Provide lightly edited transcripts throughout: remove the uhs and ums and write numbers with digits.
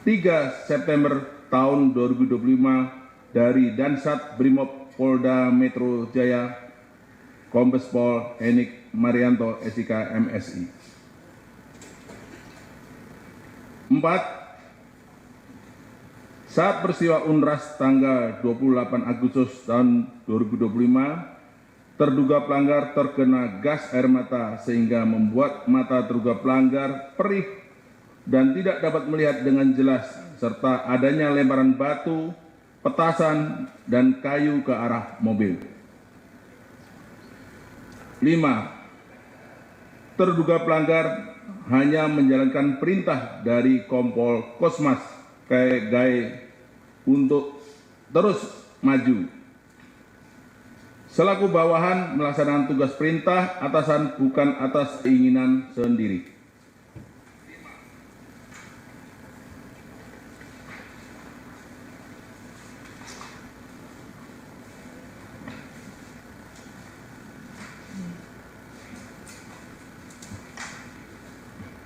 3 September tahun 2025 dari Dansat Brimob Polda Metro Jaya, Kombes Pol Henik Marianto, SIK MSI. 4. Saat peristiwa UNRAS tanggal 28 Agustus tahun 2025, terduga pelanggar terkena gas air mata sehingga membuat mata terduga pelanggar perih dan tidak dapat melihat dengan jelas, serta adanya lemparan batu, petasan, dan kayu ke arah mobil. 5. Terduga pelanggar hanya menjalankan perintah dari Kompol Kosmas Gae untuk terus maju. Selaku bawahan melaksanakan tugas perintah atasan bukan atas keinginan sendiri.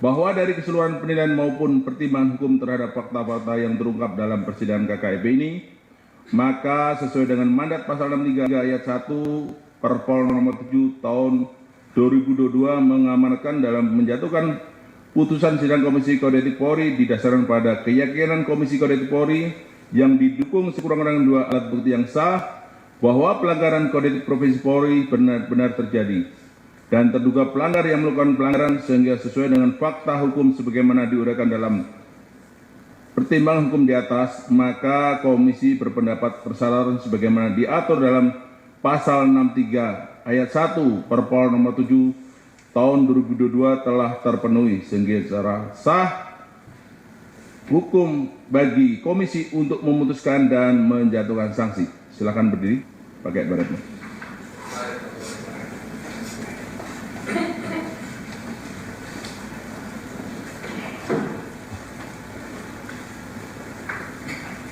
Bahwa dari keseluruhan penilaian maupun pertimbangan hukum terhadap fakta-fakta yang terungkap dalam persidangan KKIP ini, maka sesuai dengan mandat pasal 63 ayat 1 Perpol nomor 7 tahun 2022 mengamanatkan dalam menjatuhkan putusan sidang Komisi Kode Etik Polri didasarkan pada keyakinan Komisi Kode Etik Polri yang didukung sekurang-kurangnya 2 alat bukti yang sah bahwa pelanggaran Kode Etik Profesi Polri benar-benar terjadi dan terduga pelanggar yang melakukan pelanggaran sehingga sesuai dengan fakta hukum sebagaimana diuraikan dalam pertimbangan hukum di atas, maka komisi berpendapat persyaratan sebagaimana diatur dalam pasal 63 ayat 1 Perpol nomor 7 tahun 2022 telah terpenuhi sehingga secara sah hukum bagi komisi untuk memutuskan dan menjatuhkan sanksi. Silakan berdiri pakai baretnya.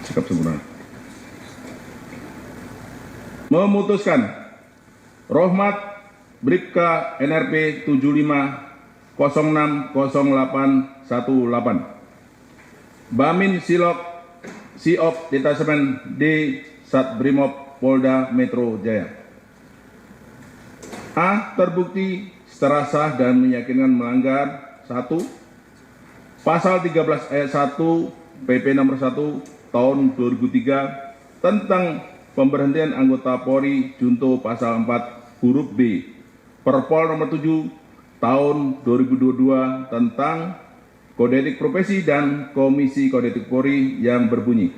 Sikap sempurna. Memutuskan Rohmat Bribka NRP 75060818 Bamin Siop Detasemen D Satbrimob Polda Metro Jaya. A. Terbukti secara sah dan meyakinkan melanggar 1. Pasal 13 ayat 1 PP nomor 1 tahun 2003 tentang pemberhentian anggota Polri junto pasal 4 huruf B Perpol nomor 7 tahun 2022 tentang Kode Etik Profesi dan Komisi Kode Etik Polri yang berbunyi: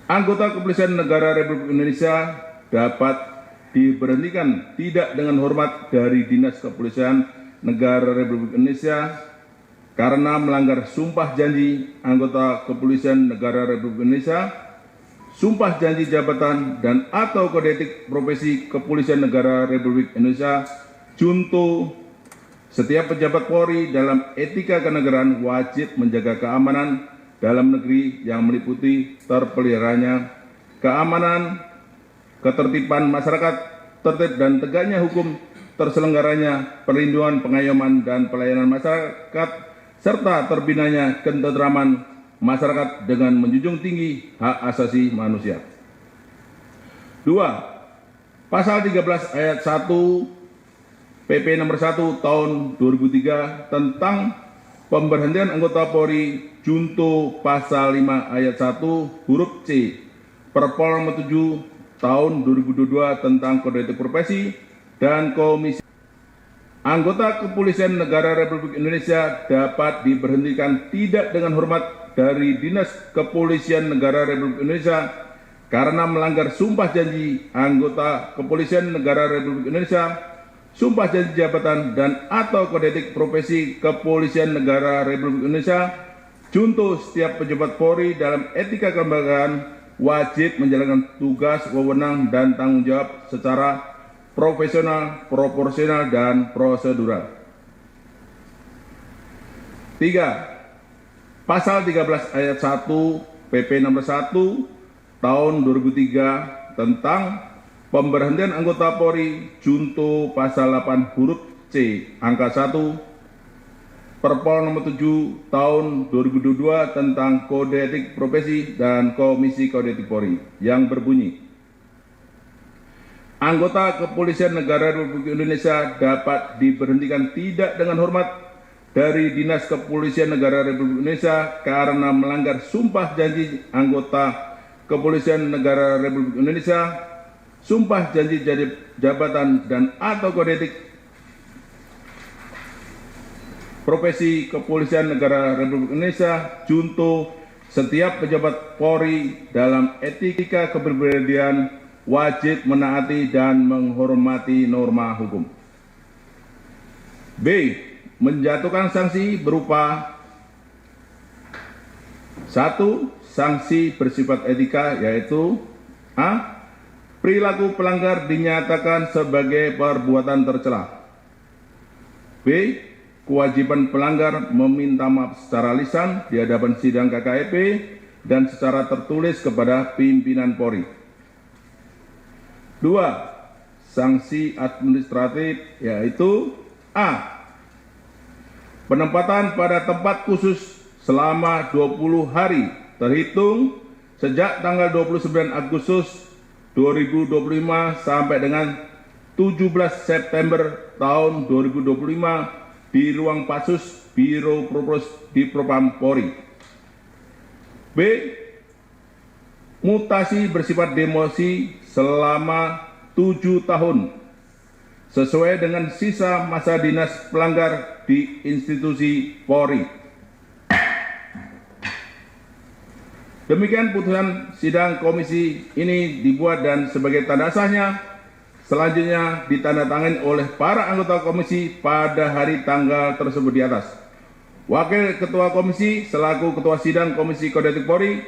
anggota Kepolisian Negara Republik Indonesia dapat diberhentikan tidak dengan hormat dari Dinas Kepolisian Negara Republik Indonesia karena melanggar sumpah janji anggota Kepolisian Negara Republik Indonesia, sumpah janji jabatan dan atau Kode Etik Profesi Kepolisian Negara Republik Indonesia junto. Setiap pejabat Polri dalam etika kenegaraan wajib menjaga keamanan dalam negeri yang meliputi terpeliharanya keamanan, ketertiban masyarakat, tertib dan tegaknya hukum, terselenggaranya perlindungan, pengayoman dan pelayanan masyarakat, serta terbinanya ketentraman masyarakat dengan menjunjung tinggi hak asasi manusia. 2. Pasal 13 ayat 1 PP nomor 1 tahun 2003 tentang pemberhentian anggota Polri junto pasal 5 ayat 1 huruf C Perpol nomor 7 tahun 2022 tentang Kode Etik Profesi dan Komisi. Anggota Kepolisian Negara Republik Indonesia dapat diberhentikan tidak dengan hormat dari Dinas Kepolisian Negara Republik Indonesia karena melanggar sumpah janji anggota Kepolisian Negara Republik Indonesia, sumpah janji jabatan dan atau Kode Etik Profesi Kepolisian Negara Republik Indonesia junto. Setiap pejabat Polri dalam etika kelembagaan wajib menjalankan tugas, wewenang dan tanggung jawab secara profesional, proporsional, dan prosedural. 3. Pasal 13 ayat 1 PP nomor 1 tahun 2003 tentang pemberhentian anggota Polri junto pasal 8 huruf C angka 1 Perpol nomor 7 tahun 2022 tentang Kode Etik Profesi dan Komisi Kode Etik Polri yang berbunyi, anggota Kepolisian Negara Republik Indonesia dapat diberhentikan tidak dengan hormat dari Dinas Kepolisian Negara Republik Indonesia karena melanggar sumpah janji anggota Kepolisian Negara Republik Indonesia, sumpah janji jabatan dan atau kode etik profesi Kepolisian Negara Republik Indonesia, junto setiap pejabat Polri dalam etika kepribadian wajib menaati dan menghormati norma hukum. B. Menjatuhkan sanksi berupa 1. Sanksi bersifat etika, yaitu A. Perilaku pelanggar dinyatakan sebagai perbuatan tercela. B. Kewajiban pelanggar meminta maaf secara lisan di hadapan sidang KKEP dan secara tertulis kepada pimpinan Polri. 2. Sanksi administratif, yaitu A. Penempatan pada tempat khusus selama 20 hari terhitung sejak tanggal 29 Agustus 2025 sampai dengan 17 September tahun 2025 di ruang Patsus Biro Propos di Propam Polri. B. Mutasi bersifat demosi selama 7 tahun sesuai dengan sisa masa dinas pelanggar di institusi Polri. Demikian putusan sidang komisi ini dibuat dan sebagai tanda sahnya selanjutnya ditandatangani oleh para anggota komisi pada hari tanggal tersebut di atas. Wakil Ketua Komisi selaku Ketua Sidang Komisi Kode Etik Polri,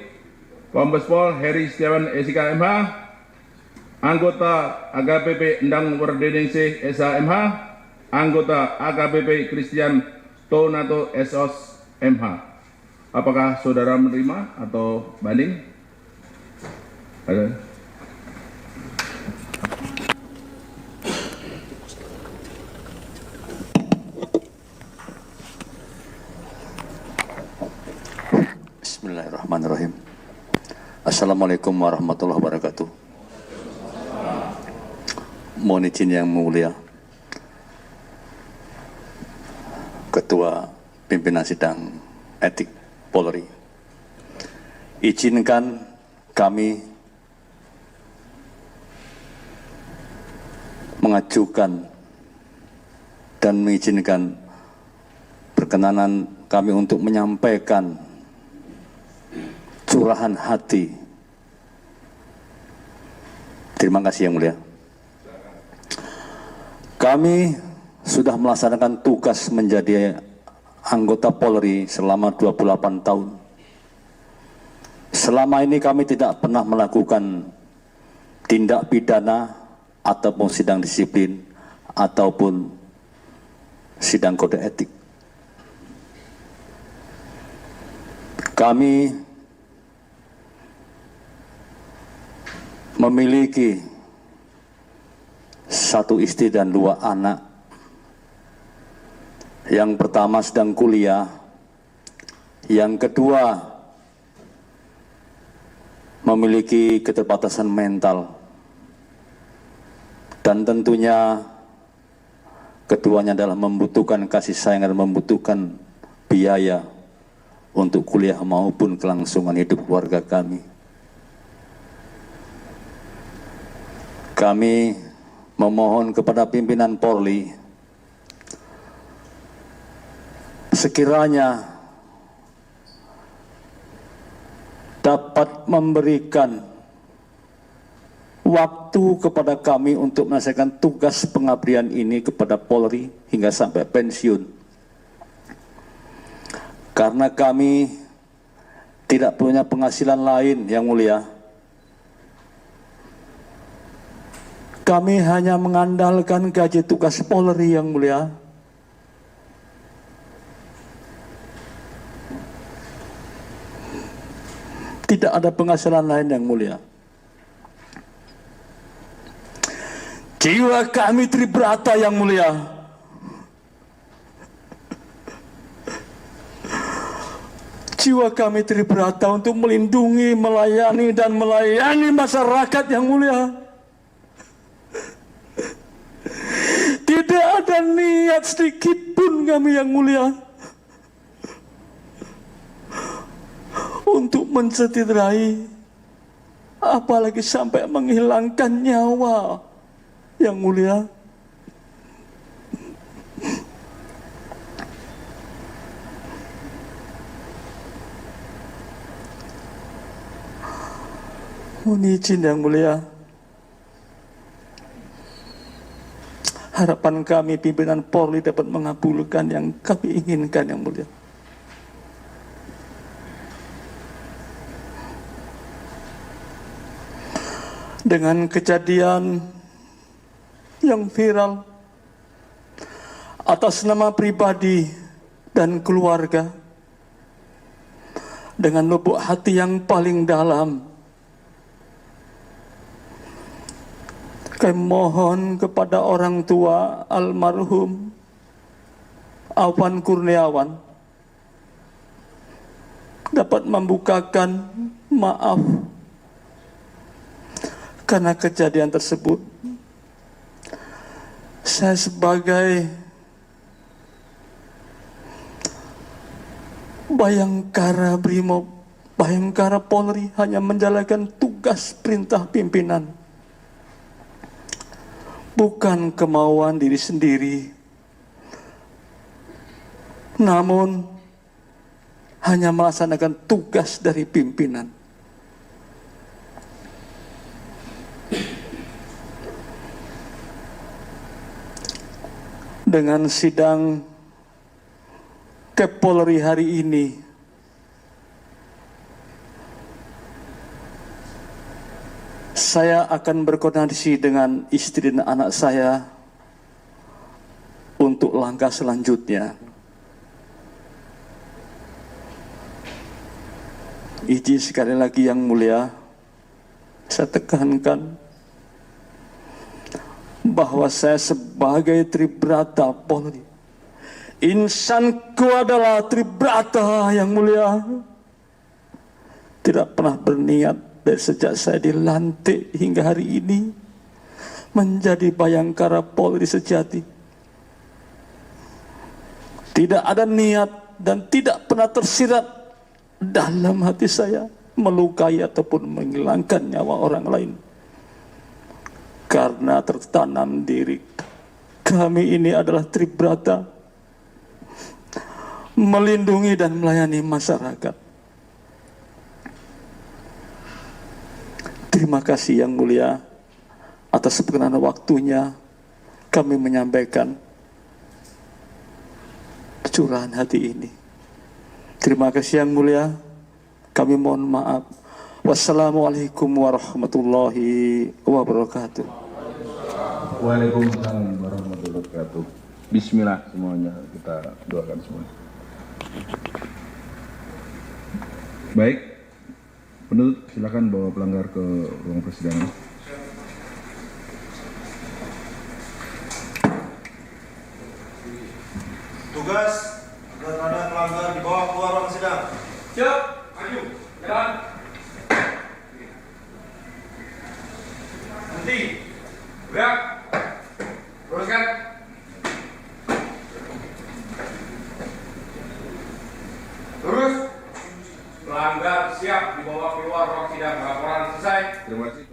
Kombes Pol Heri Setiawan SIK MH, anggota AKBP Endang Werdeningsih SH MH, anggota AKBP Christian Tonato SOS MH. Apakah saudara menerima atau banding? Ada? Bismillahirrahmanirrahim. Assalamualaikum warahmatullahi wabarakatuh. Mohon izin yang mulia Ketua Pimpinan Sidang Etik Polri, izinkan kami mengajukan dan mengizinkan perkenanan kami untuk menyampaikan curahan hati. Terima kasih yang mulia. Kami sudah melaksanakan tugas menjadi anggota Polri selama 28 tahun. Selama ini kami tidak pernah melakukan tindak pidana ataupun sidang disiplin ataupun sidang kode etik. Kami memiliki 1 istri dan 2 anak. Yang pertama sedang kuliah, yang kedua memiliki keterbatasan mental, dan tentunya keduanya adalah membutuhkan kasih sayang dan membutuhkan biaya untuk kuliah maupun kelangsungan hidup keluarga kami. Kami memohon kepada pimpinan Polri sekiranya dapat memberikan waktu kepada kami untuk menyelesaikan tugas pengabdian ini kepada Polri hingga sampai pensiun. Karena kami tidak punya penghasilan lain yang mulia. Kami hanya mengandalkan gaji tugas Polri yang mulia. Tidak ada penghasilan lain yang mulia. Jiwa kami tribrata yang mulia. Jiwa kami tribrata untuk melindungi, melayani, dan melayani masyarakat yang mulia. Tidak ada niat sedikit pun kami yang mulia untuk mencederai, apalagi sampai menghilangkan nyawa yang mulia. Mohon izin yang mulia, harapan kami pimpinan Polri dapat mengabulkan yang kami inginkan yang mulia. Dengan kejadian yang viral atas nama pribadi dan keluarga, dengan lubuk hati yang paling dalam, kami mohon kepada orang tua almarhum Afwan Kurniawan dapat membukakan maaf karena kejadian tersebut. Saya sebagai Bayangkara Brimob, Bayangkara Polri hanya menjalankan tugas perintah pimpinan, bukan kemauan diri sendiri, namun hanya melaksanakan tugas dari pimpinan. Dengan sidang Kapolri hari ini, saya akan berkoordinasi dengan istri dan anak saya untuk langkah selanjutnya. Izin sekali lagi yang mulia, saya tekankan bahwa saya sebagai Tribrata Polri, insanku adalah Tribrata yang mulia, tidak pernah berniat dari sejak saya dilantik hingga hari ini menjadi Bayangkara Polri sejati. Tidak ada niat dan tidak pernah tersirat dalam hati saya melukai ataupun menghilangkan nyawa orang lain. Karena tertanam diri kami ini adalah Tribrata, melindungi dan melayani masyarakat. Terima kasih yang mulia atas perkenan waktunya kami menyampaikan curahan hati ini. Terima kasih yang mulia, kami mohon maaf. Wassalamualaikum warahmatullahi wabarakatuh. Waalaikumsalam warahmatullahi wabarakatuh. Bismillah semuanya, kita doakan semua. Baik, penuntut silakan bawa pelanggar ke ruang persidangan. Tugas, ada pelanggar dibawa keluar ruang sidang. Siap, maju, jalan. Henti, gerak, luruskan. Lurus. Pelanggar siap dibawa keluar ruang sidang. Laporan selesai. Terima kasih.